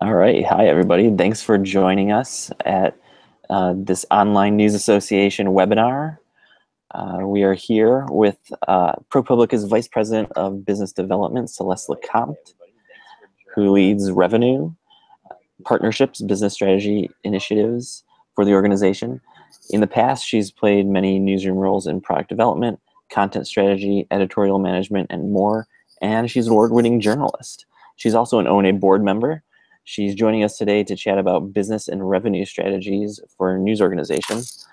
All right. Hi, everybody. Thanks for joining us at this Online News Association webinar. We are here with ProPublica's Vice President of Business Development, Celeste LeCompte, who leads revenue, partnerships, business strategy initiatives for the organization. In the past, she's played many newsroom roles in product development, content strategy, editorial management, and more. And she's an award-winning journalist. She's also an O&A board member. She's joining us today to chat about business and revenue strategies for news organizations.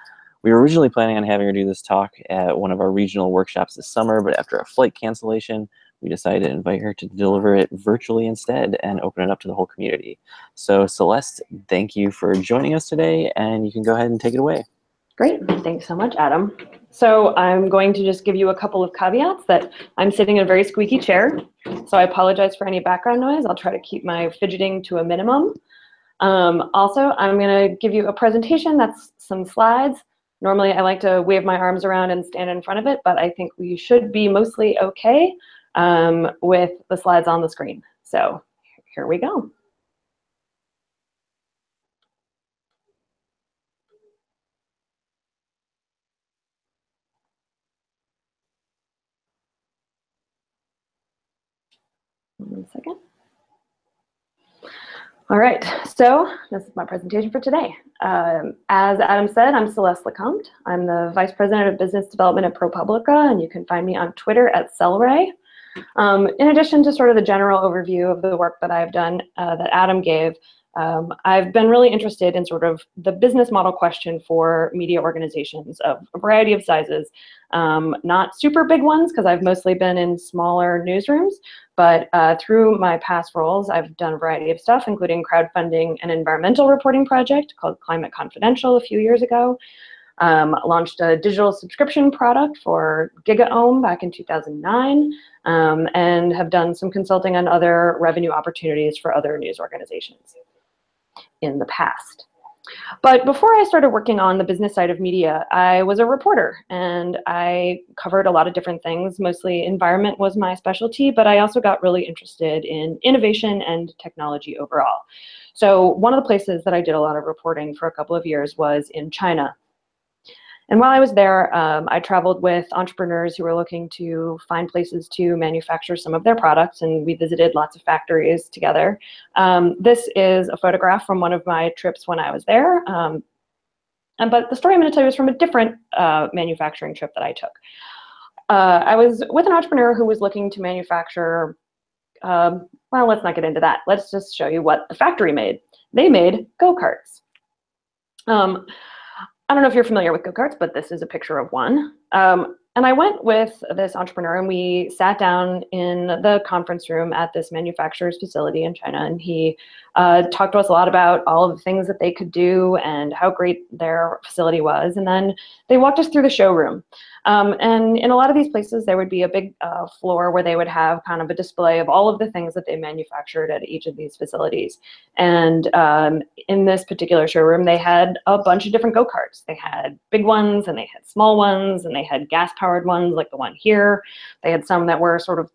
We were originally planning on having her do this talk at one of our regional workshops this summer, but after a flight cancellation, we decided to invite her to deliver it virtually instead and open it up to the whole community. So Celeste, thank you for joining us today, and you can go ahead and take it away. Great, thanks so much, Adam. So I'm going to just give you a couple of caveats that I'm sitting in a very squeaky chair, so I apologize for any background noise. I'll try to keep my fidgeting to a minimum. Also, I'm going to give you a presentation that's some slides. Normally, I like to wave my arms around and stand in front of it, but I think we should be mostly okay with the slides on the screen. So here we go. One second. All right, so this is my presentation for today. As Adam said, I'm Celeste LeCompte. I'm the Vice President of Business Development at ProPublica, and you can find me on Twitter at Cellray. In addition to sort of the general overview of the work that I've done that Adam gave, I've been really interested in sort of the business model question for media organizations of a variety of sizes. Not super big ones, because I've mostly been in smaller newsrooms, but through my past roles, I've done a variety of stuff, including crowdfunding an environmental reporting project called Climate Confidential a few years ago. Launched a digital subscription product for GigaOhm back in 2009, and have done some consulting on other revenue opportunities for other news organizations in the past. But before I started working on the business side of media, I was a reporter, and I covered a lot of different things. Mostly environment was my specialty, but I also got really interested in innovation and technology overall. So one of the places that I did a lot of reporting for a couple of years was in China. And while I was there, I traveled with entrepreneurs who were looking to find places to manufacture some of their products, and we visited lots of factories together. This is a photograph from one of my trips when I was there. But the story I'm going to tell you is from a different manufacturing trip that I took. I was with an entrepreneur who was looking to manufacture, well, let's not get into that. Let's just show you what the factory made. They made go-karts. I don't know if you're familiar with go-karts, but this is a picture of one. And I went with this entrepreneur, and we sat down in the conference room at this manufacturer's facility in China, and he talked to us a lot about all of the things that they could do and how great their facility was. And then they walked us through the showroom. And in a lot of these places, there would be a big floor where they would have kind of a display of all of the things that they manufactured at each of these facilities. And in this particular showroom, they had a bunch of different go-karts. They had big ones, and they had small ones, and they had gas-powered ones like the one here. They had some that were sort of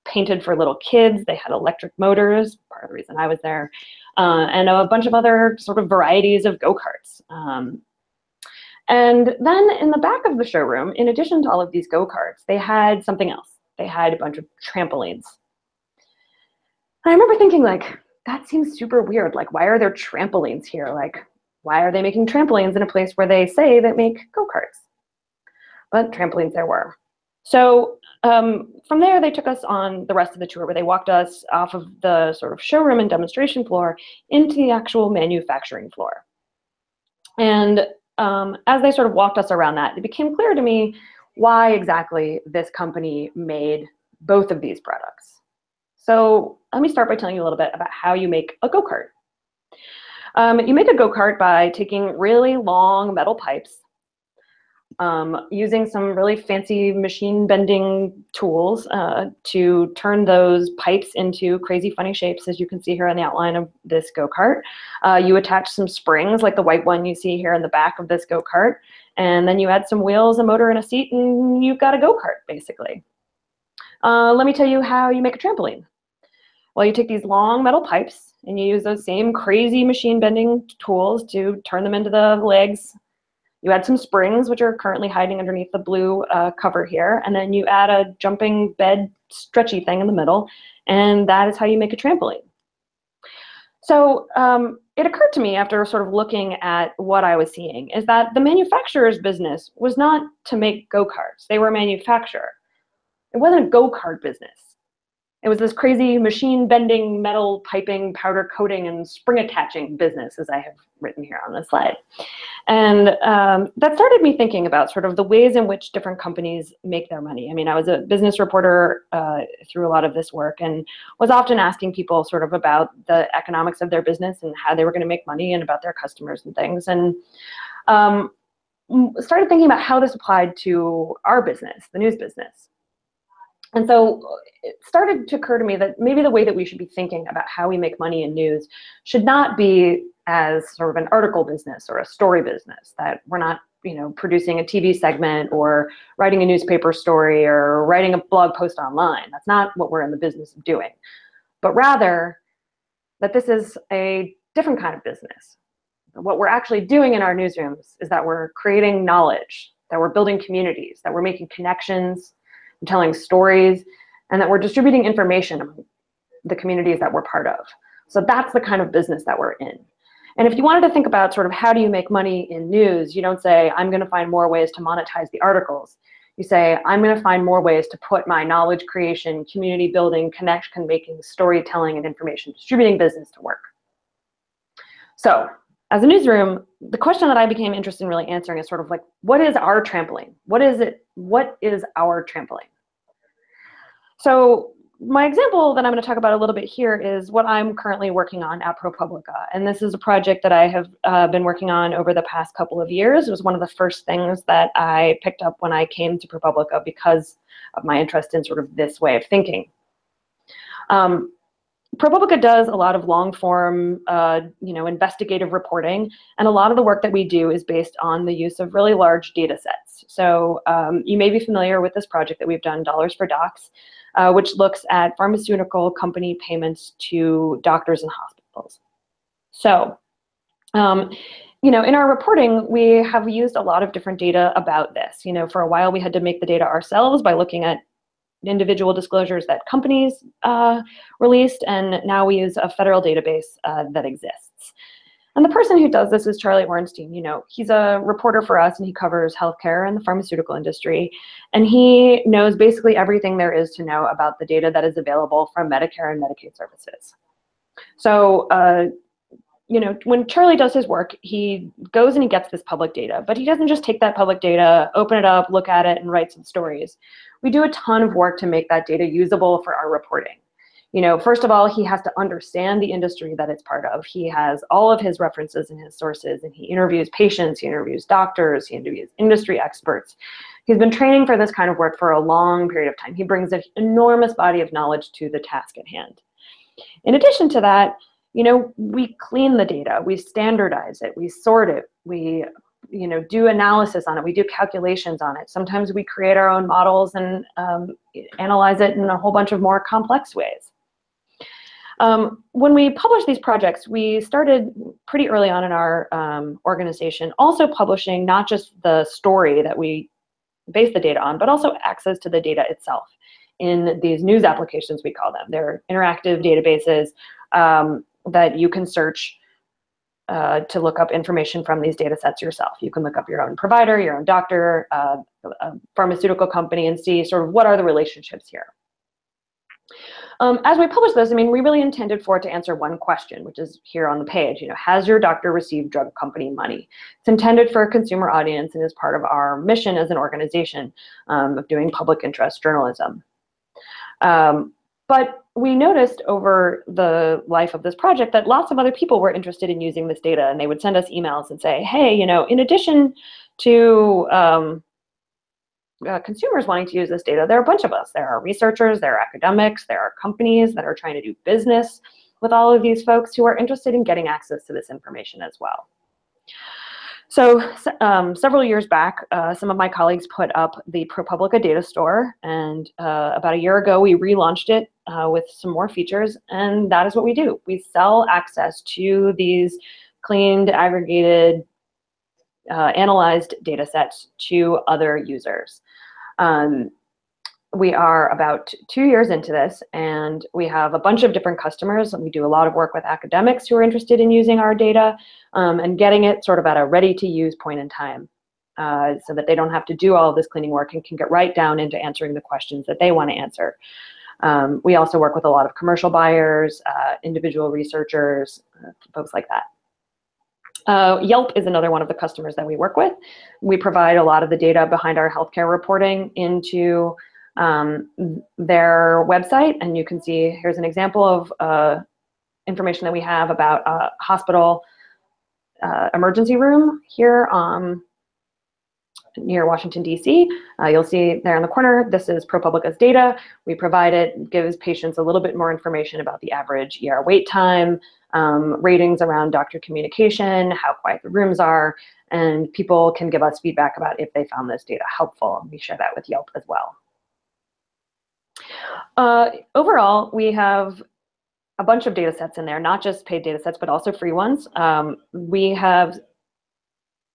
painted for little kids. They had electric motors, part of the reason I was there, and a bunch of other sort of varieties of go-karts. And then in the back of the showroom, in addition to all of these go-karts, they had something else. They had a bunch of trampolines. And I remember thinking, like, that seems super weird. Like, why are there trampolines here? Like, why are they making trampolines in a place where they say they make go-karts? But trampolines there were. So from there, they took us on the rest of the tour, where they walked us off of the sort of showroom and demonstration floor into the actual manufacturing floor. And as they sort of walked us around that, it became clear to me why exactly this company made both of these products. So let me start by telling you a little bit about how you make a go-kart. You make a go-kart by taking really long metal pipes, using some really fancy machine bending tools to turn those pipes into crazy funny shapes, as you can see here on the outline of this go-kart. You attach some springs like the white one you see here in the back of this go-kart, and then you add some wheels, a motor, and a seat, and you've got a go-kart, basically. Let me tell you how you make a trampoline. Well, you take these long metal pipes and you use those same crazy machine bending tools to turn them into the legs. You add some springs, which are currently hiding underneath the blue cover here, and then you add a jumping bed stretchy thing in the middle, and that is how you make a trampoline. So it occurred to me after sort of looking at what I was seeing is that the manufacturer's business was not to make go-karts. They were a manufacturer. It wasn't a go-kart business. It was this crazy machine bending, metal piping, powder coating, and spring attaching business, as I have written here on this slide. And that started me thinking about sort of the ways in which different companies make their money. I mean, I was a business reporter through a lot of this work and was often asking people sort of about the economics of their business and how they were going to make money and about their customers and things. And started thinking about how this applied to our business, the news business. And so it started to occur to me that maybe the way that we should be thinking about how we make money in news should not be as sort of an article business or a story business, that we're not, producing a TV segment or writing a newspaper story or writing a blog post online. That's not what we're in the business of doing, but rather that this is a different kind of business. What we're actually doing in our newsrooms is that we're creating knowledge, that we're building communities, that we're making connections, telling stories, and that we're distributing information among the communities that we're part of. So that's the kind of business that we're in. And if you wanted to think about sort of how do you make money in news, you don't say, I'm going to find more ways to monetize the articles. You say, I'm going to find more ways to put my knowledge creation, community building, connection making, storytelling, and information distributing business to work. So as a newsroom, the question that I became interested in really answering is sort of like, what is our trampoline? What is it? What is our trampoline? So my example that I'm going to talk about a little bit here is what I'm currently working on at ProPublica. And this is a project that I have been working on over the past couple of years. It was one of the first things that I picked up when I came to ProPublica because of my interest in sort of this way of thinking. ProPublica does a lot of long-form, investigative reporting, and a lot of the work that we do is based on the use of really large data sets. So you may be familiar with this project that we've done, Dollars for Docs, which looks at pharmaceutical company payments to doctors and hospitals. So, in our reporting, we have used a lot of different data about this. For a while, we had to make the data ourselves by looking at individual disclosures that companies released, and now we use a federal database that exists. And the person who does this is Charlie Bernstein. He's a reporter for us, and he covers healthcare and the pharmaceutical industry, and he knows basically everything there is to know about the data that is available from Medicare and Medicaid services. So when Charlie does his work, he goes and he gets this public data, but he doesn't just take that public data, open it up, look at it, and write some stories. We do a ton of work to make that data usable for our reporting. First of all, he has to understand the industry that it's part of. He has all of his references and his sources, and he interviews patients, he interviews doctors, he interviews industry experts. He's been training for this kind of work for a long period of time. He brings an enormous body of knowledge to the task at hand. In addition to that, we clean the data, we standardize it, we sort it, we do analysis on it, we do calculations on it. Sometimes we create our own models and analyze it in a whole bunch of more complex ways. When we published these projects, we started pretty early on in our organization also publishing not just the story that we base the data on, but also access to the data itself in these news applications, we call them. They're interactive databases that you can search to look up information from these data sets yourself. You can look up your own provider, your own doctor, a pharmaceutical company, and see sort of what are the relationships here. As we publish this, we really intended for it to answer one question, which is here on the page. Has your doctor received drug company money? It's intended for a consumer audience and is part of our mission as an organization of doing public interest journalism. But we noticed over the life of this project that lots of other people were interested in using this data, and they would send us emails and say, hey, in addition to consumers wanting to use this data, there are a bunch of us. There are researchers, there are academics, there are companies that are trying to do business with all of these folks who are interested in getting access to this information as well. So several years back, some of my colleagues put up the ProPublica Datastore, and about a year ago, we relaunched it with some more features, and that is what we do. We sell access to these cleaned, aggregated, analyzed data sets to other users. We are about 2 years into this, and we have a bunch of different customers, and we do a lot of work with academics who are interested in using our data and getting it sort of at a ready-to-use point in time so that they don't have to do all of this cleaning work and can get right down into answering the questions that they want to answer. We also work with a lot of commercial buyers, individual researchers, folks like that. Yelp is another one of the customers that we work with. We provide a lot of the data behind our healthcare reporting into their website, and you can see here's an example of information that we have about a hospital emergency room here near Washington, D.C. You'll see there in the corner, this is ProPublica's data. We provide it, gives patients a little bit more information about the average ER wait time, ratings around doctor communication, how quiet the rooms are, and people can give us feedback about if they found this data helpful. We share that with Yelp as well. Overall, we have a bunch of data sets in there, not just paid data sets, but also free ones. We have,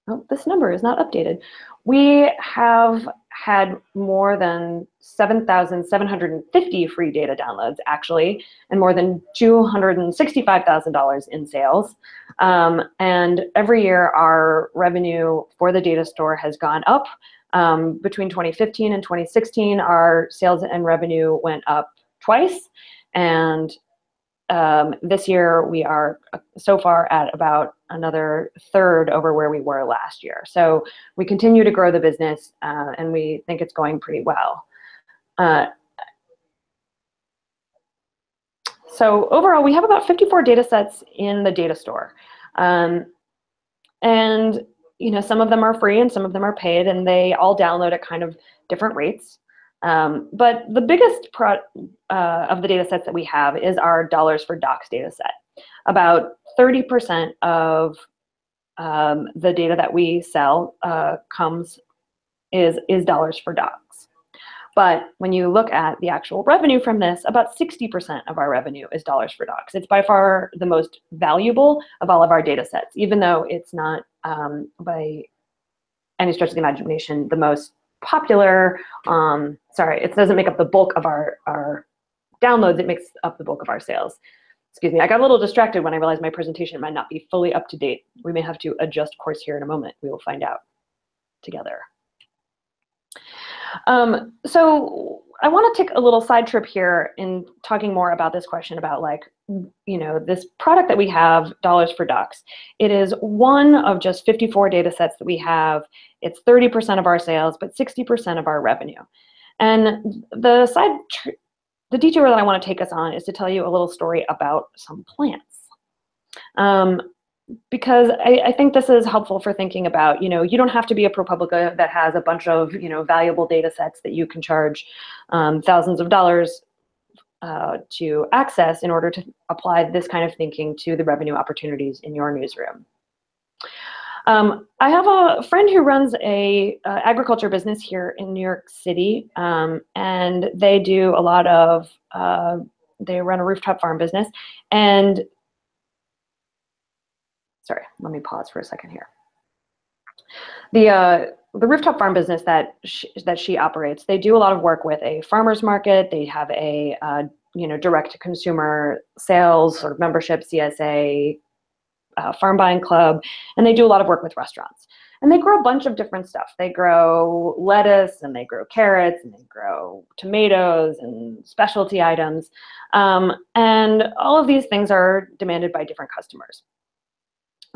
oh, this number is not updated. We have had more than 7,750 free data downloads, actually, and more than $265,000 in sales. And every year, our revenue for the data store has gone up. Between 2015 and 2016, our sales and revenue went up twice. And this year, we are so far at about another third over where we were last year. So we continue to grow the business, and we think it's going pretty well. So overall, we have about 54 data sets in the data store. And some of them are free and some of them are paid, and they all download at kind of different rates. But the biggest of the data sets that we have is our dollars for docs data set. About 30% of the data that we sell is dollars for docs. But when you look at the actual revenue from this, about 60% of our revenue is dollars for docs. It's by far the most valuable of all of our data sets, even though it's not by any stretch of the imagination the most popular. Sorry, it doesn't make up the bulk of our downloads. It makes up the bulk of our sales. Excuse me, I got a little distracted when I realized my presentation might not be fully up to date. We may have to adjust course here in a moment. We will find out together. So I want to take a little side trip here in talking more about this question about, like, this product that we have, dollars for docs. It is one of just 54 data sets that we have. It's 30% of our sales, but 60% of our revenue. And the detour that I want to take us on is to tell you a little story about some plants. Because I think this is helpful for thinking about, you don't have to be a ProPublica that has a bunch of, valuable data sets that you can charge thousands of dollars to access in order to apply this kind of thinking to the revenue opportunities in your newsroom. I have a friend who runs a agriculture business here in New York City, and they do a lot of, they run a rooftop farm business, and sorry, let me pause for a second here. The rooftop farm business that she operates, they do a lot of work with a farmer's market. They have a direct-to-consumer sales sort of membership, CSA, farm buying club, and they do a lot of work with restaurants. And they grow a bunch of different stuff. They grow lettuce, and they grow carrots, and they grow tomatoes and specialty items. And all of these things are demanded by different customers.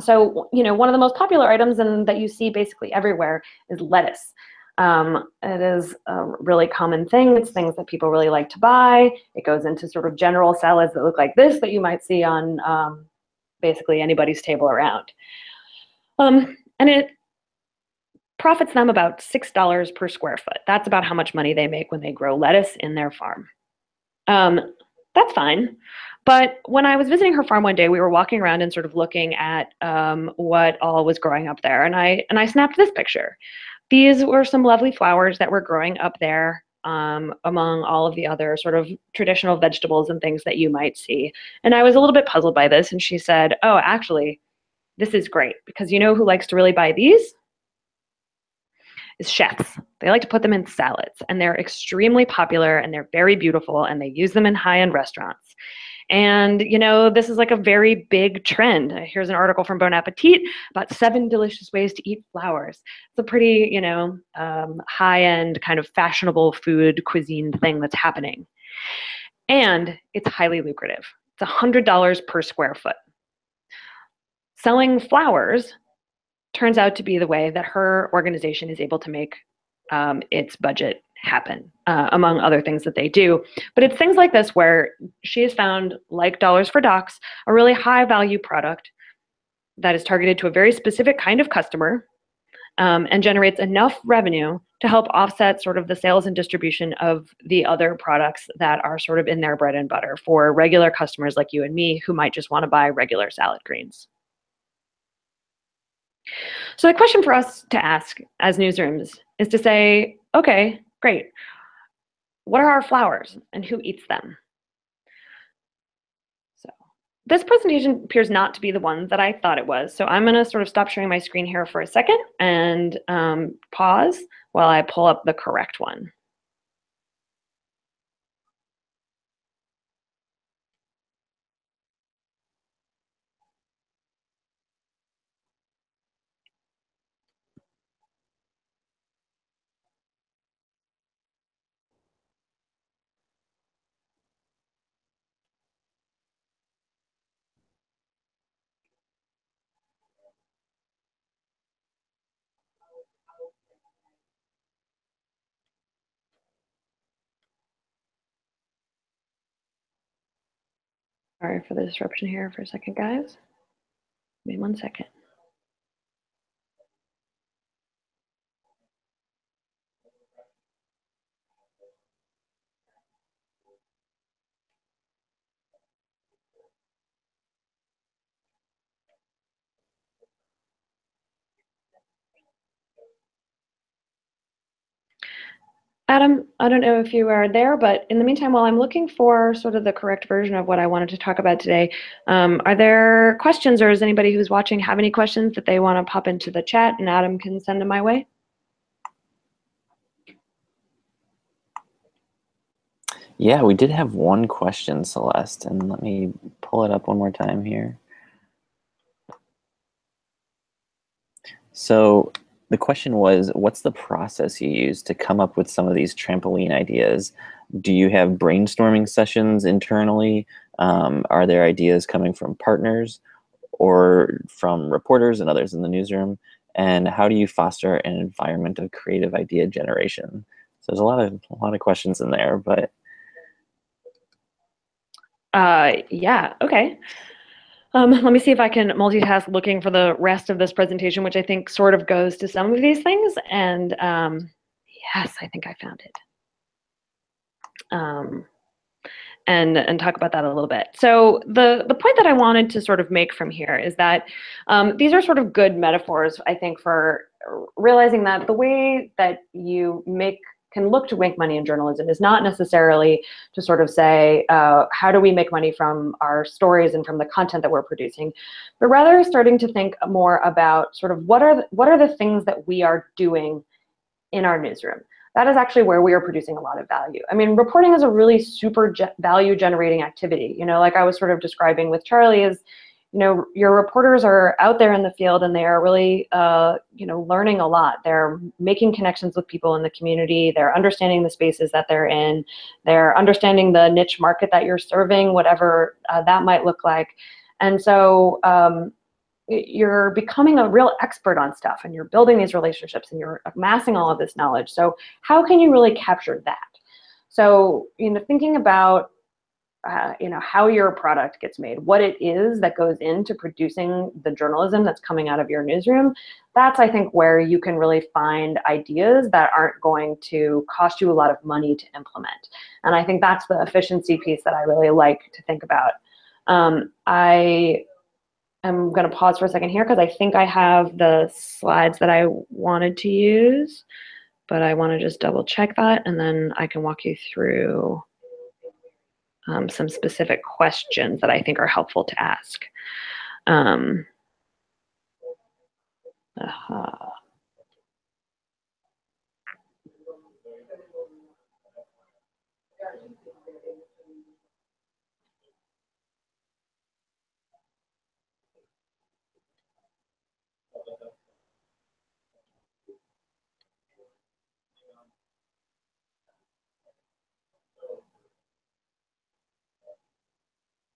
So, one of the most popular items and that you see basically everywhere is lettuce. It is a really common thing. It's things that people really like to buy. It goes into sort of general salads that look like this that you might see on basically anybody's table around. And it profits them about $6 per square foot. That's about how much money they make when they grow lettuce in their farm. That's fine. But when I was visiting her farm one day, we were walking around and sort of looking at what all was growing up there, and I snapped this picture. These were some lovely flowers that were growing up there among all of the other sort of traditional vegetables and things that you might see. And I was a little bit puzzled by this, and she said, "Oh, actually, this is great, because you know who likes to really buy these? Is chefs. They like to put them in salads, and they're extremely popular, and they're very beautiful, and they use them in high-end restaurants. And, you know, this is like a very big trend. Here's an article from Bon Appetit about 7 delicious ways to eat flowers. It's a pretty, you know, high-end kind of fashionable food cuisine thing that's happening. And it's highly lucrative. It's $100 per square foot. Selling flowers turns out to be the way that her organization is able to make its budget happen, among other things that they do. But it's things like this where she has found, like Dollars for Docs, a really high value product that is targeted to a very specific kind of customer and generates enough revenue to help offset sort of the sales and distribution of the other products that are sort of in their bread and butter for regular customers like you and me who might just want to buy regular salad greens. So the question for us to ask as newsrooms is to say, okay, great. What are our flowers and who eats them? So this presentation appears not to be the one that I thought it was. So I'm going to sort of stop sharing my screen here for a second and pause while I pull up the correct one. Sorry for the disruption here for a second, guys. Give me 1 second. Adam, I don't know if you are there, but in the meantime, while I'm looking for sort of the correct version of what I wanted to talk about today, are there questions, or does anybody who's watching have any questions that they want to pop into the chat and Adam can send them my way? Yeah, we did have one question, Celeste, and let me pull it up one more time here. So the question was, what's the process you use to come up with some of these trampoline ideas? Do you have brainstorming sessions internally? Are there ideas coming from partners or from reporters and others in the newsroom? And how do you foster an environment of creative idea generation? So there's a lot of questions in there, but yeah, okay. Let me see if I can multitask looking for the rest of this presentation, which I think sort of goes to some of these things. And yes, I think I found it. And talk about that a little bit. So the point that I wanted to sort of make from here is that these are sort of good metaphors, I think, for realizing that the way that you can look to make money in journalism is not necessarily to sort of say, how do we make money from our stories and from the content that we're producing, but rather starting to think more about sort of what are the things that we are doing in our newsroom. That is actually where we are producing a lot of value. I mean, reporting is a really super value generating activity. You know, like I was sort of describing with Charlie is, you know, your reporters are out there in the field and they are really, you know, learning a lot. They're making connections with people in the community. They're understanding the spaces that they're in. They're understanding the niche market that you're serving, whatever that might look like. And so you're becoming a real expert on stuff and you're building these relationships and you're amassing all of this knowledge. So how can you really capture that? So, you know, thinking about you know, how your product gets made, what it is that goes into producing the journalism that's coming out of your newsroom, that's, I think, where you can really find ideas that aren't going to cost you a lot of money to implement. And I think that's the efficiency piece that I really like to think about. I am going to pause for a second here because I think I have the slides that I wanted to use, but I want to just double check that, and then I can walk you through some specific questions that I think are helpful to ask.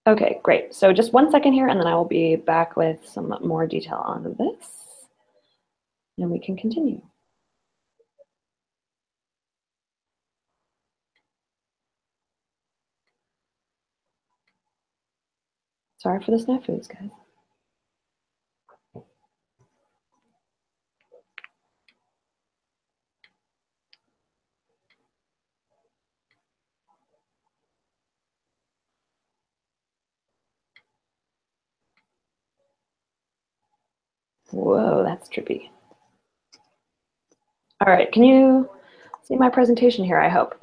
Okay, great. So just one second here, and then I will be back with some more detail on this, and we can continue. Sorry for the snafus, guys. Whoa, that's trippy. All right, can you see my presentation here, I hope?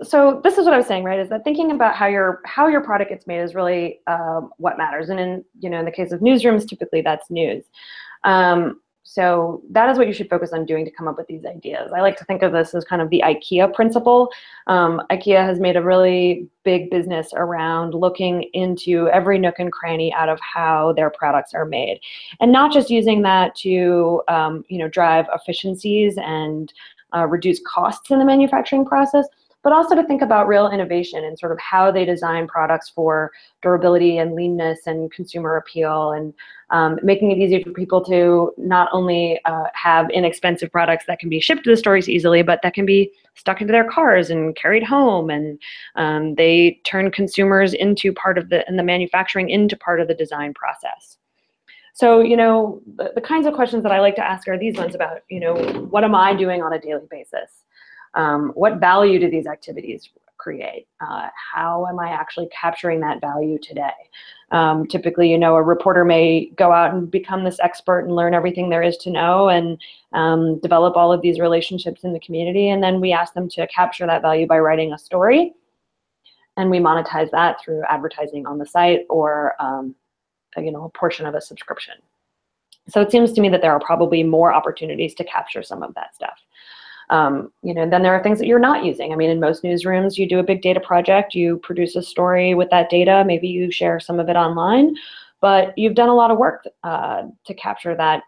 So this is what I was saying, right, is that thinking about how your product gets made is really what matters. And in the case of newsrooms, typically that's news. So that is what you should focus on doing to come up with these ideas. I like to think of this as kind of the IKEA principle. IKEA has made a really big business around looking into every nook and cranny out of how their products are made, and not just using that to drive efficiencies and reduce costs in the manufacturing process, but also to think about real innovation and sort of how they design products for durability and leanness and consumer appeal, and making it easy for people to not only have inexpensive products that can be shipped to the stores easily, but that can be stuck into their cars and carried home. And they turn consumers into part of the manufacturing into part of the design process. So, the kinds of questions that I like to ask are these ones about, what am I doing on a daily basis? What value do these activities create? How am I actually capturing that value today? Typically, a reporter may go out and become this expert and learn everything there is to know, and develop all of these relationships in the community. And then we ask them to capture that value by writing a story. And we monetize that through advertising on the site or a portion of a subscription. So it seems to me that there are probably more opportunities to capture some of that stuff. Then there are things that you're not using. I mean, in most newsrooms, you do a big data project, you produce a story with that data, maybe you share some of it online, but you've done a lot of work to capture that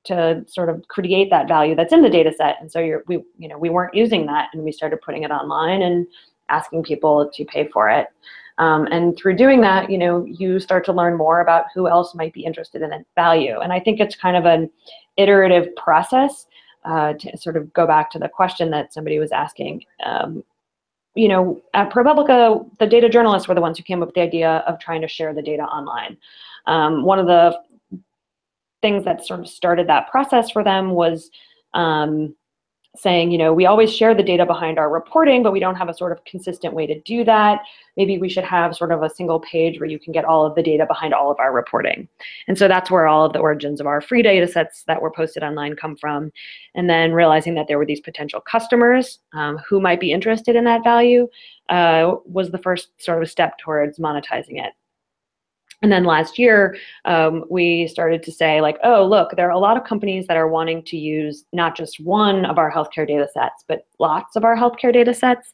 to sort of create that value that's in the data set. And so we weren't using that, and we started putting it online and asking people to pay for it. And through doing that, you start to learn more about who else might be interested in that value. And I think it's kind of an iterative process. To sort of go back to the question that somebody was asking, at ProPublica, the data journalists were the ones who came up with the idea of trying to share the data online. One of the things that sort of started that process for them was saying, we always share the data behind our reporting, but we don't have a sort of consistent way to do that. Maybe we should have sort of a single page where you can get all of the data behind all of our reporting. And so that's where all of the origins of our free data sets that were posted online come from. And then realizing that there were these potential customers who might be interested in that value was the first sort of step towards monetizing it. And then last year, we started to say, like, oh, look, there are a lot of companies that are wanting to use not just one of our healthcare data sets, but lots of our healthcare data sets,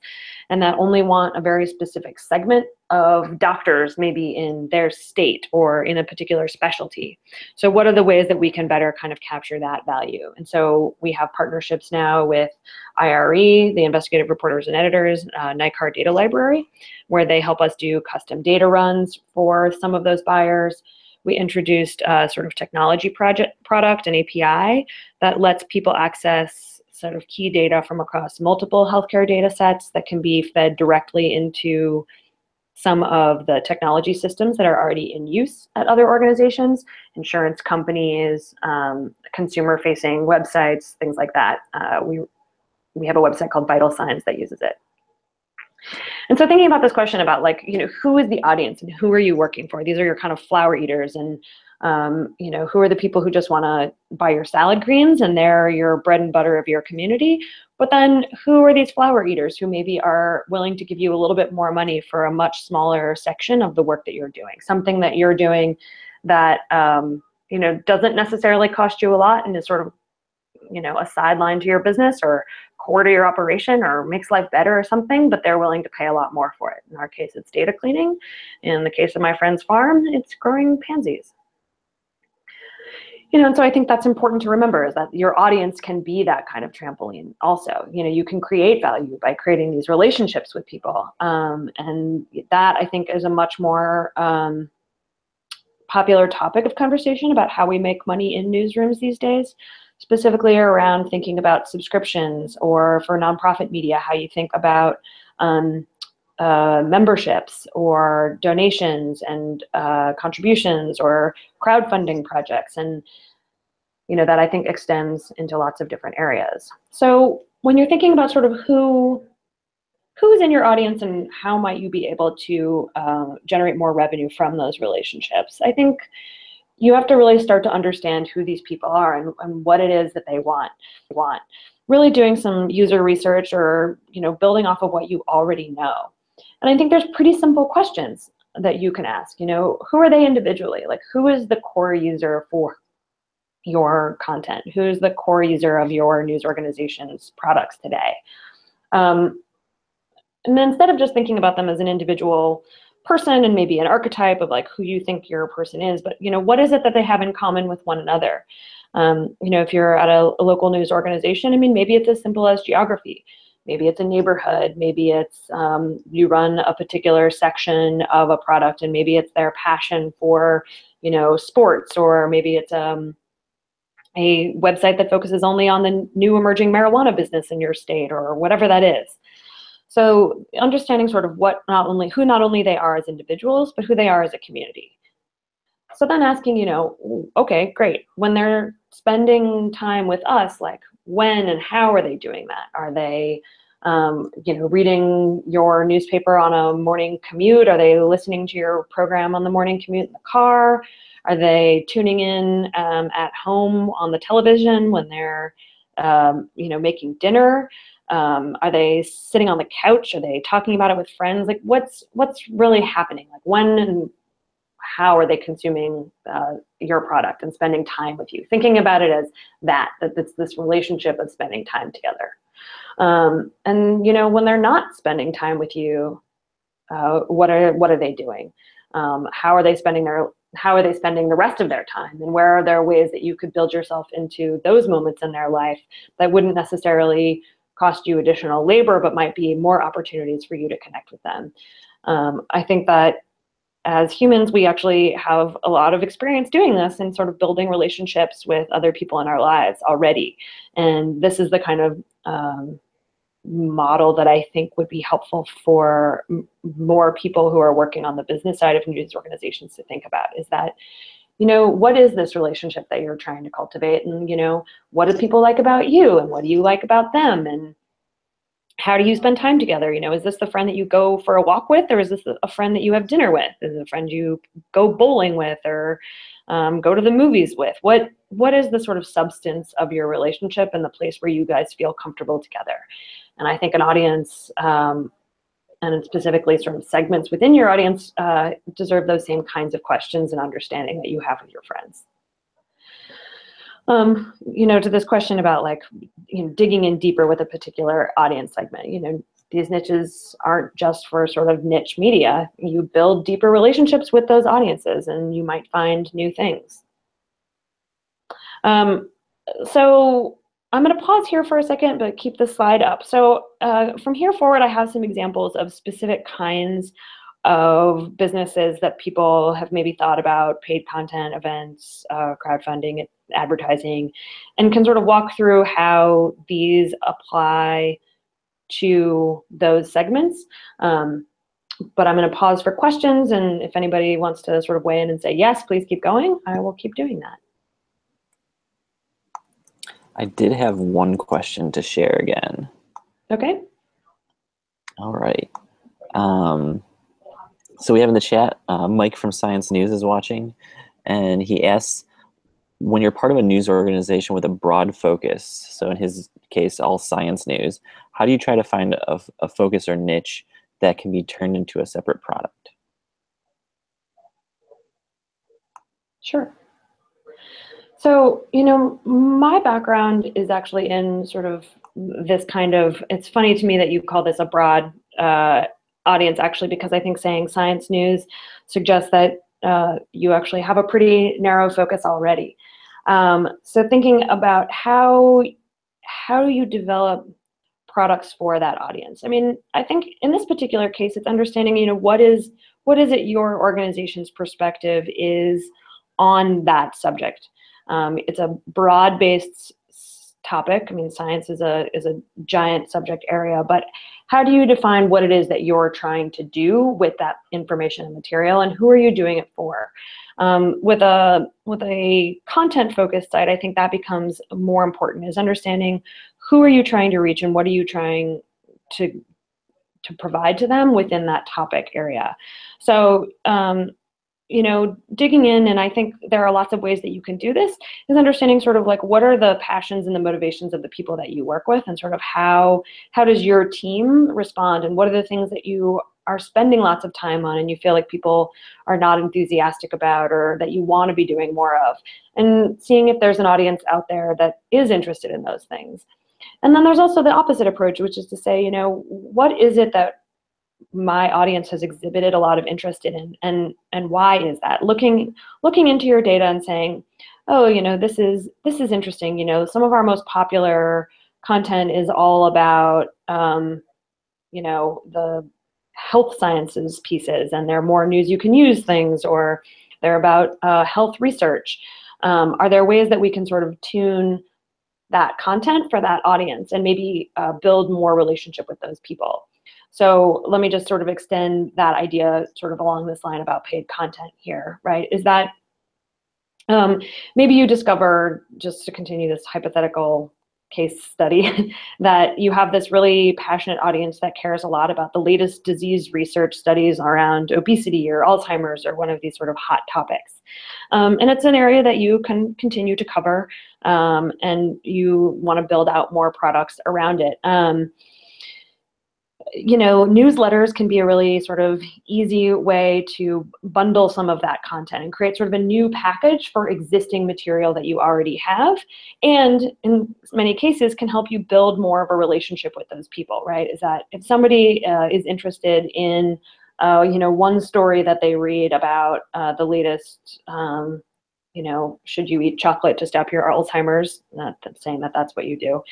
and that only want a very specific segment of doctors, maybe in their state or in a particular specialty. So what are the ways that we can better kind of capture that value? And so we have partnerships now with IRE, the Investigative Reporters and Editors, NICAR Data Library, where they help us do custom data runs for some of those buyers. We introduced a sort of technology product, an API, that lets people access sort of key data from across multiple healthcare data sets that can be fed directly into some of the technology systems that are already in use at other organizations, insurance companies, consumer-facing websites, things like that. We have a website called Vital Signs that uses it. And so thinking about this question about like, who is the audience and who are you working for? These are your kind of flower eaters, and who are the people who just want to buy your salad greens and they're your bread and butter of your community. But then who are these flower eaters who maybe are willing to give you a little bit more money for a much smaller section of the work that you're doing, something that you're doing that doesn't necessarily cost you a lot and is sort of a sideline to your business or core to your operation or makes life better or something, but they're willing to pay a lot more for it. In our case, it's data cleaning. In the case of my friend's farm, it's growing pansies. And so I think that's important to remember, is that your audience can be that kind of trampoline also. You can create value by creating these relationships with people. And that, I think, is a much more popular topic of conversation about how we make money in newsrooms these days, specifically around thinking about subscriptions, or for nonprofit media, how you think about memberships or donations and contributions or crowdfunding projects. And that I think extends into lots of different areas. So when you're thinking about sort of who's in your audience and how might you be able to generate more revenue from those relationships, I think you have to really start to understand who these people are and what it is that they want. Really doing some user research, or building off of what you already know. And I think there's pretty simple questions that you can ask. Who are they individually? Like, who is the core user for your content? Who's the core user of your news organization's products today? And then instead of just thinking about them as an individual person and maybe an archetype of like who you think your person is, but what is it that they have in common with one another? If you're at a local news organization, maybe it's as simple as geography. Maybe it's a neighborhood. Maybe it's you run a particular section of a product, and maybe it's their passion for sports, or maybe it's a website that focuses only on the new emerging marijuana business in your state, or whatever that is. So understanding sort of who not only they are as individuals, but who they are as a community. So then asking, okay, great. When they're spending time with us, like when and how are they doing that? Are they, reading your newspaper on a morning commute? Are they listening to your program on the morning commute in the car? Are they tuning in at home on the television when they're, making dinner? Are they sitting on the couch? Are they talking about it with friends? Like, what's really happening? Like, when and how are they consuming your product and spending time with you? Thinking about it as that it's this relationship of spending time together. And when they're not spending time with you, what are they doing? How are they spending the rest of their time? And where are there ways that you could build yourself into those moments in their life that wouldn't necessarily cost you additional labor, but might be more opportunities for you to connect with them? I think that as humans, we actually have a lot of experience doing this and sort of building relationships with other people in our lives already. And this is the kind of model that I think would be helpful for more people who are working on the business side of news organizations to think about, is that, what is this relationship that you're trying to cultivate? And, what do people like about you? And what do you like about them? And how do you spend time together? Is this the friend that you go for a walk with, or is this a friend that you have dinner with? Is it a friend you go bowling with, or go to the movies with? What is the sort of substance of your relationship and the place where you guys feel comfortable together? And I think an audience, and specifically sort of segments within your audience, deserve those same kinds of questions and understanding that you have with your friends. To this question about like, digging in deeper with a particular audience segment, these niches aren't just for sort of niche media. You build deeper relationships with those audiences and you might find new things. So I'm going to pause here for a second, but keep the slide up. So from here forward, I have some examples of specific kinds of businesses that people have maybe thought about: paid content, events, crowdfunding, advertising, and can sort of walk through how these apply to those segments. But I'm going to pause for questions, and if anybody wants to sort of weigh in and say yes, please keep going, I will keep doing that. I did have one question to share again. Okay. All right. So we have in the chat, Mike from Science News is watching, and he asks, when you're part of a news organization with a broad focus, so in his case, all science news, how do you try to find a focus or niche that can be turned into a separate product? Sure. So, my background is actually in sort of this kind of, it's funny to me that you call this a broad audience, actually, because I think saying science news suggests that you actually have a pretty narrow focus already. So thinking about how do you develop products for that audience? I mean, I think in this particular case, it's understanding, what is it your organization's perspective is on that subject. It's a broad-based topic. I mean, science is a giant subject area, but how do you define what it is that you're trying to do with that information and material, and who are you doing it for? With a content-focused site, I think that becomes more important, is understanding who are you trying to reach and what are you trying to provide to them within that topic area. So, digging in, and I think there are lots of ways that you can do this, is understanding sort of like what are the passions and the motivations of the people that you work with, and sort of how does your team respond, and what are the things that you are spending lots of time on and you feel like people are not enthusiastic about, or that you want to be doing more of, and seeing if there's an audience out there that is interested in those things. And then there's also the opposite approach, which is to say, what is it that my audience has exhibited a lot of interest in, and why is that? Looking into your data and saying, oh, this is interesting. Some of our most popular content is all about the health sciences pieces, and they're more news you can use things, or they're about health research. Are there ways that we can sort of tune that content for that audience and maybe build more relationship with those people? So let me just sort of extend that idea sort of along this line about paid content here, right? Is that maybe you discover, just to continue this hypothetical case study, that you have this really passionate audience that cares a lot about the latest disease research studies around obesity or Alzheimer's or one of these sort of hot topics. And it's an area that you can continue to cover, and you want to build out more products around it. Newsletters can be a really sort of easy way to bundle some of that content and create sort of a new package for existing material that you already have, and in many cases can help you build more of a relationship with those people, right? Is that if somebody is interested in one story that they read about the latest should you eat chocolate to stop your Alzheimer's, not saying that that's what you do,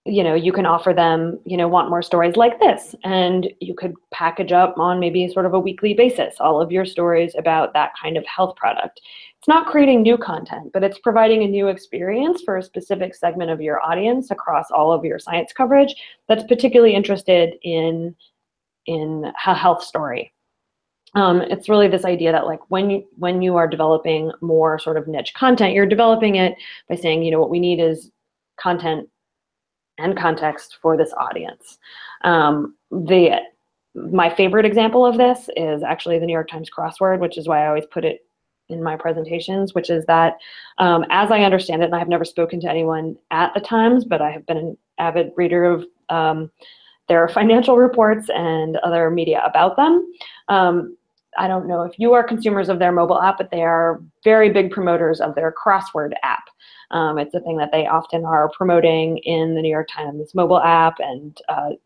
you can offer them, want more stories like this, and you could package up on maybe sort of a weekly basis all of your stories about that kind of health product. It's not creating new content, but it's providing a new experience for a specific segment of your audience across all of your science coverage that's particularly interested in a health story. It's really this idea that like when you are developing more sort of niche content, you're developing it by saying, what we need is content and context for this audience. My favorite example of this is actually the New York Times crossword, which is why I always put it in my presentations, which is that as I understand it, and I have never spoken to anyone at the Times, but I have been an avid reader of their financial reports and other media about them. I don't know if you are consumers of their mobile app, but they are very big promoters of their crossword app. It's a thing that they often are promoting in the New York Times mobile app and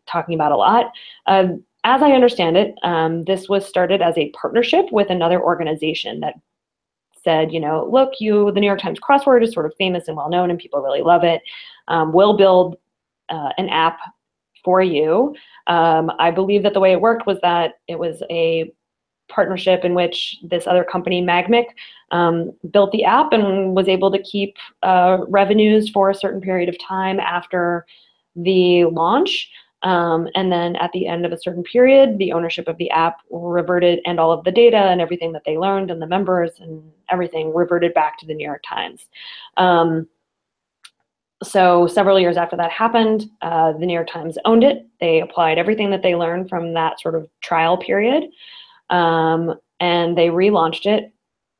talking about a lot. As I understand it, this was started as a partnership with another organization that said, look, the New York Times crossword is sort of famous and well known and people really love it. We'll build an app for you. I believe that the way it worked was that it was a partnership in which this other company, Magmic, built the app and was able to keep revenues for a certain period of time after the launch. And then at the end of a certain period, the ownership of the app reverted, and all of the data and everything that they learned and the members and everything reverted back to the New York Times. So several years after that happened, the New York Times owned it. They applied everything that they learned from that sort of trial period, and they relaunched it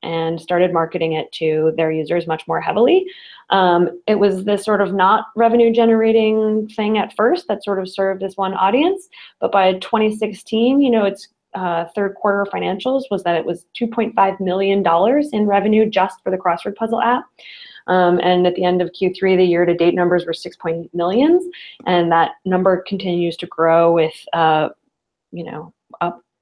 and started marketing it to their users much more heavily. It was this sort of not revenue generating thing at first that sort of served as one audience, but by 2016, its third quarter financials was that it was $2.5 million in revenue just for the crossword puzzle app. And at the end of Q3, the year-to-date numbers were 6.8 million, and that number continues to grow with, up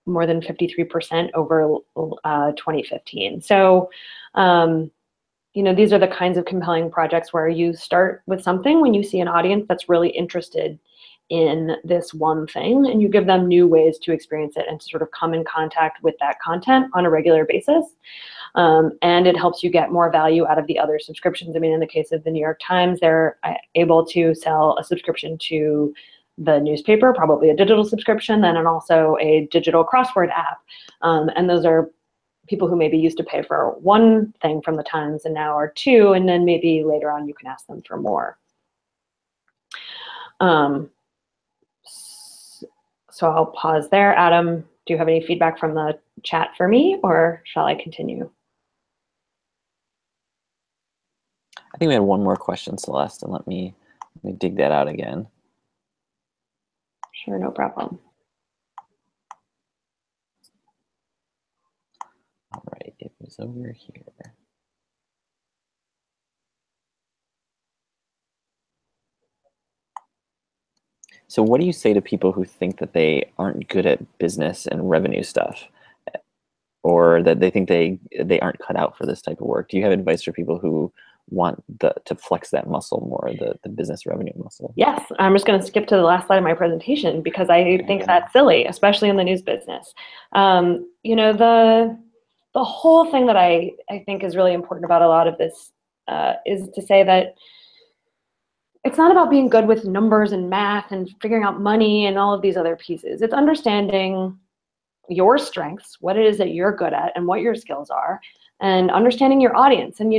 more than 53% over 2015. So, these are the kinds of compelling projects where you start with something when you see an audience that's really interested in this one thing, and you give them new ways to experience it and to sort of come in contact with that content on a regular basis. And it helps you get more value out of the other subscriptions. I mean, in the case of the New York Times, they're able to sell a subscription to the newspaper, probably a digital subscription, and also a digital crossword app. And those are people who maybe used to pay for one thing from the Times and now are two, and then maybe later on you can ask them for more. So I'll pause there. Adam, do you have any feedback from the chat for me, or shall I continue? I think we had one more question, Celeste, and let me dig that out again. Sure, no problem. All right, it was over here. So what do you say to people who think that they aren't good at business and revenue stuff, or that they think they aren't cut out for this type of work? Do you have advice for people who want to flex that muscle more, the business revenue muscle? Yes, I'm just going to skip to the last slide of my presentation because I think that's silly, especially in the news business. The whole thing that I think is really important about a lot of this is to say that it's not about being good with numbers and math and figuring out money and all of these other pieces. It's understanding your strengths, what it is that you're good at and what your skills are, and understanding your audience. And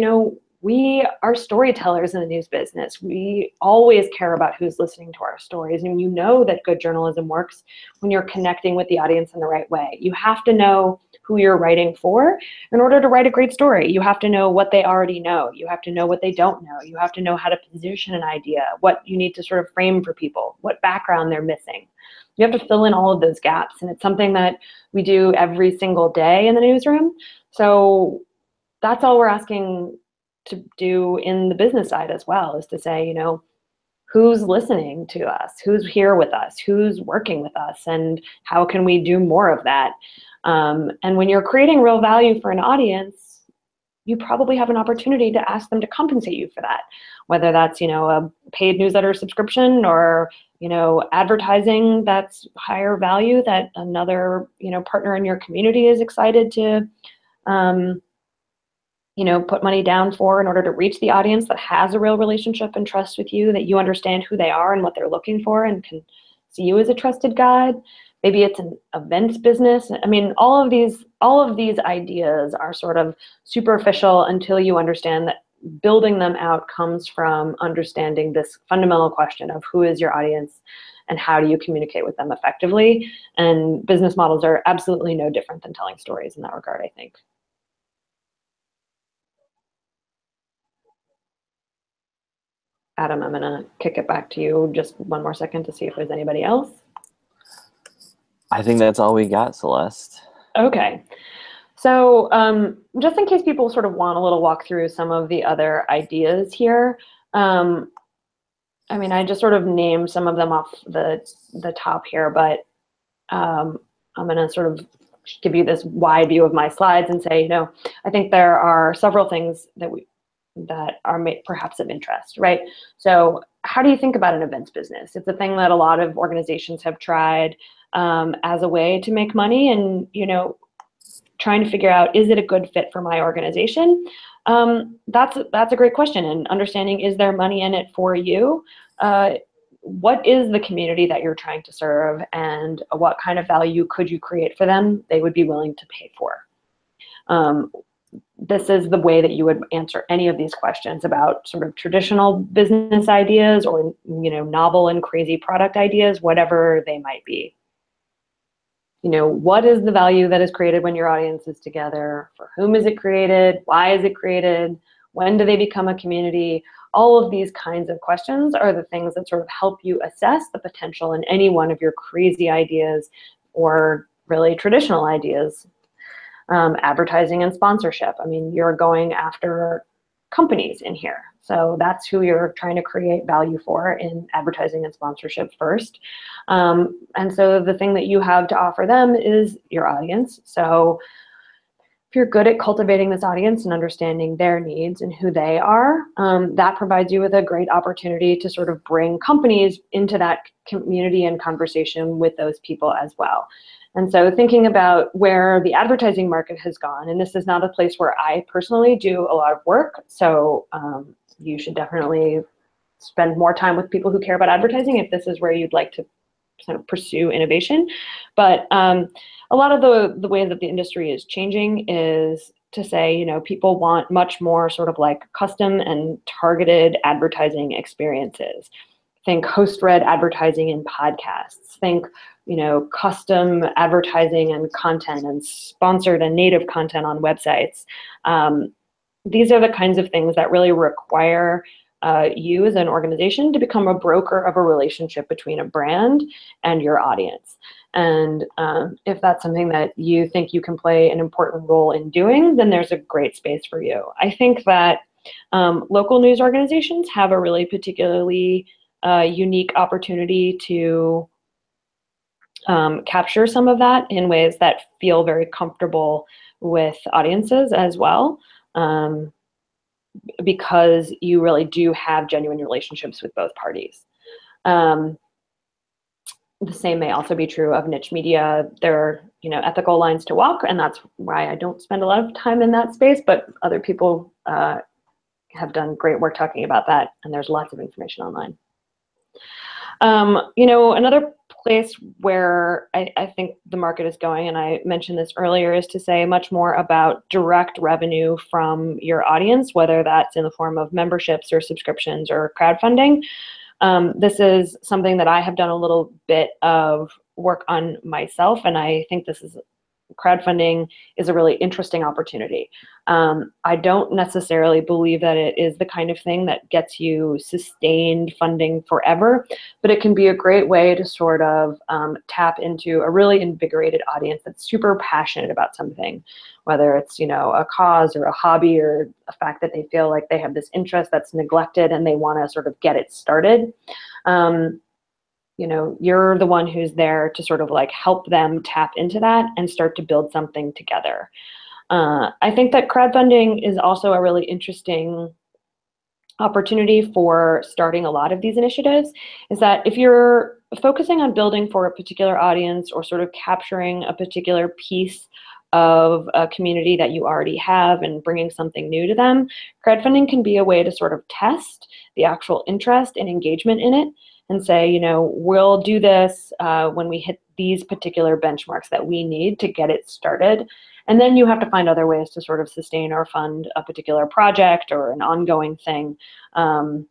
we are storytellers in the news business. We always care about who's listening to our stories. And you know that good journalism works when you're connecting with the audience in the right way. You have to know who you're writing for in order to write a great story. You have to know what they already know. You have to know what they don't know. You have to know how to position an idea, what you need to sort of frame for people, what background they're missing. You have to fill in all of those gaps. And it's something that we do every single day in the newsroom. So that's all we're asking to do in the business side as well, is to say, who's listening to us, who's here with us, who's working with us, and how can we do more of that? And when you're creating real value for an audience, you probably have an opportunity to ask them to compensate you for that, whether that's a paid newsletter subscription or advertising that's higher value that another partner in your community is excited to put money down for in order to reach the audience that has a real relationship and trust with you, that you understand who they are and what they're looking for and can see you as a trusted guide. Maybe it's an events business. I mean, all of these ideas are sort of superficial until you understand that building them out comes from understanding this fundamental question of who is your audience and how do you communicate with them effectively. And business models are absolutely no different than telling stories in that regard, I think. Adam, I'm gonna kick it back to you just one more second to see if there's anybody else. I think that's all we got, Celeste. Okay. So just in case people sort of want a little walk through some of the other ideas here, I mean, I just sort of named some of them off the top here, but I'm gonna sort of give you this wide view of my slides and say, I think there are several things that are perhaps of interest, right? So how do you think about an events business? It's a thing that a lot of organizations have tried as a way to make money, and trying to figure out, is it a good fit for my organization? That's a great question. And understanding, is there money in it for you? What is the community that you're trying to serve, and what kind of value could you create for them they would be willing to pay for? this is the way that you would answer any of these questions about sort of traditional business ideas or, novel and crazy product ideas, whatever they might be. What is the value that is created when your audience is together? For whom is it created? Why is it created? When do they become a community? All of these kinds of questions are the things that sort of help you assess the potential in any one of your crazy ideas or really traditional ideas. Advertising and sponsorship. I mean, you're going after companies in here. So that's who you're trying to create value for in advertising and sponsorship first. And so the thing that you have to offer them is your audience. So if you're good at cultivating this audience and understanding their needs and who they are, that provides you with a great opportunity to sort of bring companies into that community and conversation with those people as well. And so thinking about where the advertising market has gone, and this is not a place where I personally do a lot of work, so you should definitely spend more time with people who care about advertising if this is where you'd like to sort of pursue innovation. But a lot of the way that the industry is changing is to say, people want much more sort of like custom and targeted advertising experiences. Think host-read advertising in podcasts. Think, custom advertising and content and sponsored and native content on websites. These are the kinds of things that really require you as an organization to become a broker of a relationship between a brand and your audience. And if that's something that you think you can play an important role in doing, then there's a great space for you. I think that local news organizations have a really particularly unique opportunity to capture some of that in ways that feel very comfortable with audiences as well, because you really do have genuine relationships with both parties. The same may also be true of niche media. There are, ethical lines to walk, and that's why I don't spend a lot of time in that space, but other people have done great work talking about that, and there's lots of information online. Another place where I think the market is going, and I mentioned this earlier, is to say much more about direct revenue from your audience, whether that's in the form of memberships or subscriptions or crowdfunding. This is something that I have done a little bit of work on myself, and I think crowdfunding is a really interesting opportunity. I don't necessarily believe that it is the kind of thing that gets you sustained funding forever, but it can be a great way to sort of tap into a really invigorated audience that's super passionate about something, whether it's, a cause or a hobby or a fact that they feel like they have this interest that's neglected and they want to sort of get it started. You're the one who's there to sort of like help them tap into that and start to build something together. I think that crowdfunding is also a really interesting opportunity for starting a lot of these initiatives, is that if you're focusing on building for a particular audience or sort of capturing a particular piece of a community that you already have and bringing something new to them, crowdfunding can be a way to sort of test the actual interest and engagement in it and say, we'll do this when we hit these particular benchmarks that we need to get it started. And then you have to find other ways to sort of sustain or fund a particular project or an ongoing thing. And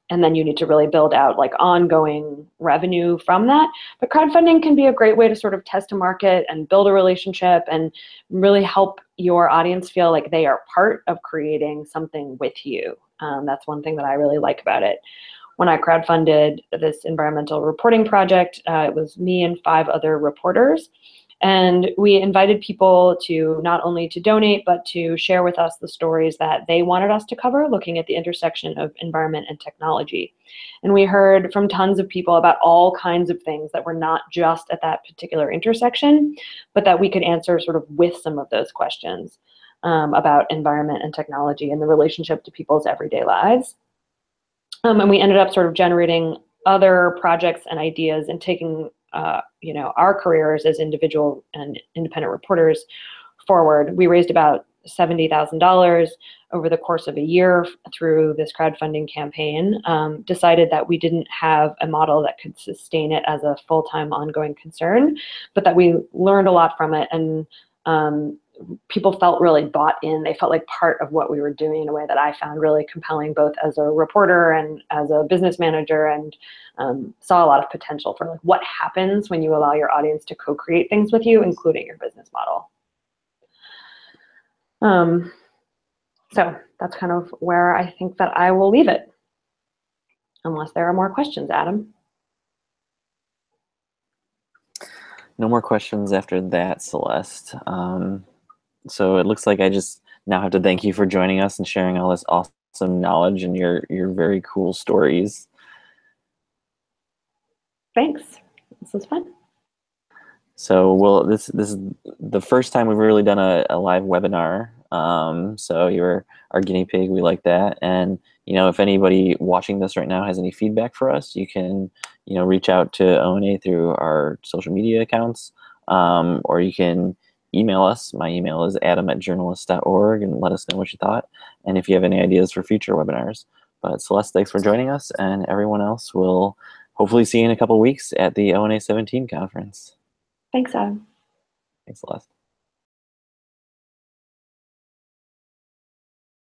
then you need to really build out like ongoing revenue from that. But crowdfunding can be a great way to sort of test a market and build a relationship and really help your audience feel like they are part of creating something with you. That's one thing that I really like about it. When I crowdfunded this environmental reporting project, it was me and 5 other reporters. And we invited people to not only to donate, but to share with us the stories that they wanted us to cover, looking at the intersection of environment and technology. And we heard from tons of people about all kinds of things that were not just at that particular intersection, but that we could answer sort of with some of those questions about environment and technology and the relationship to people's everyday lives. And we ended up sort of generating other projects and ideas and taking our careers as individual and independent reporters forward. We raised about $70,000 over the course of a year through this crowdfunding campaign, decided that we didn't have a model that could sustain it as a full-time ongoing concern, but that we learned a lot from it and people felt really bought in. They felt like part of what we were doing in a way that I found really compelling, both as a reporter and as a business manager, and saw a lot of potential for like what happens when you allow your audience to co-create things with you, including your business model. So that's kind of where I think that I will leave it, unless there are more questions, Adam. No more questions after that, Celeste. So it looks like I just now have to thank you for joining us and sharing all this awesome knowledge and your very cool stories. Thanks. This was fun. So, well, this is the first time we've really done a live webinar. So you're our guinea pig. We like that. And if anybody watching this right now has any feedback for us, you can reach out to ONA through our social media accounts, or you can email us. My email is adam@journalist.org, and let us know what you thought, and if you have any ideas for future webinars. But Celeste, thanks for joining us, and everyone else will hopefully see you in a couple weeks at the ONA 17 conference. Thanks, Adam. Thanks, Celeste.